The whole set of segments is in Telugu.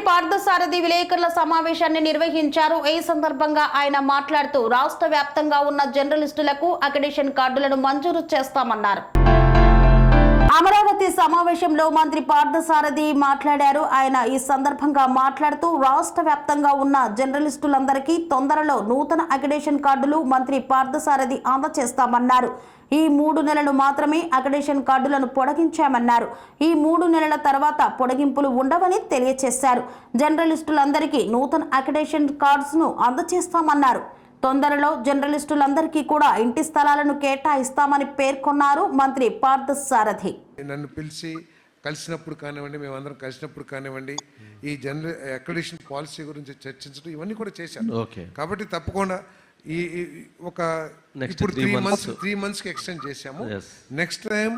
పార్థసారథి విలేకరుల సమావేశాన్ని నిర్వహించారు. ఈ సందర్భంగా ఆయన మాట్లాడుతూ రాష్ట్ర వ్యాప్తంగా ఉన్న జర్నలిస్టులకు అక్రిడిటేషన్ కార్డులను మంజూరు చేస్తామన్నారు. అమరావతి సమావేశంలో మంత్రి పార్థసారథి మాట్లాడారు. ఆయన ఈ సందర్భంగా మాట్లాడుతూ రాష్ట్ర వ్యాప్తంగా ఉన్న జర్నలిస్టులందరికీ తొందరలో నూతన అక్రిడిటేషన్ కార్డులు మంత్రి పార్థసారథి అందజేస్తామన్నారు. ఈ 3 నెలలు మాత్రమే అక్రిడిటేషన్ కార్డులను పొడిగించామన్నారు. ఈ 3 నెలల తర్వాత పొడిగింపులు ఉండవని తెలియజేశారు. జర్నలిస్టులందరికీ నూతన అక్రిడిటేషన్ కార్డ్స్ను అందజేస్తామన్నారు. తొందరలో జర్నలిస్టులందరికీ కూడా ఇంటి స్థలాలను కేటాయిస్తామని పేర్కొన్నారు మంత్రి పార్థసారథి. నన్ను పిలిచి కలిసినప్పుడు కానివ్వండి, మేమందరం కలిసినప్పుడు కానివ్వండి, ఈ అక్రిడిటేషన్ పాలసీ గురించి చర్చించడం ఇవన్నీ కూడా చేశాను. కాబట్టి తప్పకుండా ఈ ఒక ఇప్పుడు 3 మంత్స్కి ఎక్స్టెండ్ చేశాము. నెక్స్ట్ టైం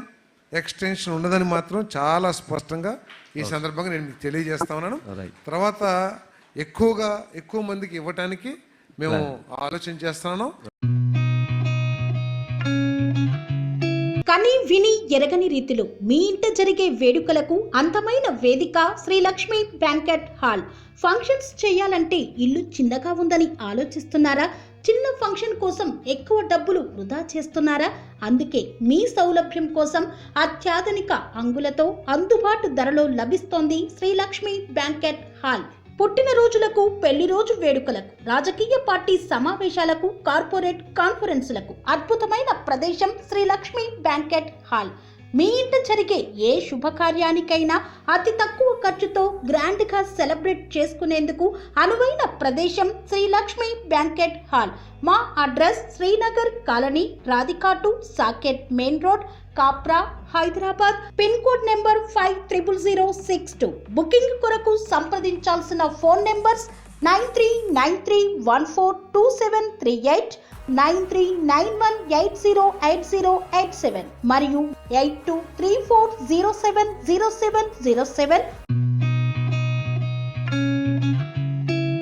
ఎక్స్టెన్షన్ ఉండదని మాత్రం చాలా స్పష్టంగా ఈ సందర్భంగా నేను మీకు తెలియజేస్తా ఉన్నాను. తర్వాత ఎక్కువ మందికి ఇవ్వటానికి మేము ఆలోచన చేస్తున్నాం. కని విని ఎరగని రీతిలో మీ ఇంట జరిగే వేడుకలకు అందమైన వేదిక Sri Lakshmi banquet hall. Functions చేయాలంటే ఇల్లు చిన్నగా ఉందని ఆలోచిస్తున్నారా? చిన్న ఫంక్షన్ కోసం ఎక్కువ డబ్బులు వృధా చేస్తున్నారా? అందుకే మీ సౌలభ్యం కోసం అత్యాధునిక అంగులతో అందుబాటు ధరలో లభిస్తోంది శ్రీ లక్ష్మి బ్యాంకెట్ హాల్. పుట్టినరోజులకు, పెళ్లి రోజు వేడుకలకు, రాజకీయ పార్టీ సమావేశాలకు, కార్పొరేట్ కాన్ఫరెన్సులకు అద్భుతమైన ప్రదేశం శ్రీ లక్ష్మి బ్యాంకెట్ హాల్. మీ ఇంట జరిగే ఏ శుభకార్యానికైనా అతి తక్కువ ఖర్చుతో గ్రాండ్ గా సెలబ్రేట్ చేసుకునేందుకు అనువైన ప్రదేశం శ్రీ లక్ష్మి బ్యాంకెట్ హాల్. మా అడ్రస్ శ్రీనగర్ కాలనీ, రాధికాటు, Saket main road, Kapra, Hyderabad. Pin code number 500062. Booking కొరకు సంప్రదించాల్సిన ఫోన్ నెంబర్స్ 9393142738, 9391808087 మరియు 8234070707.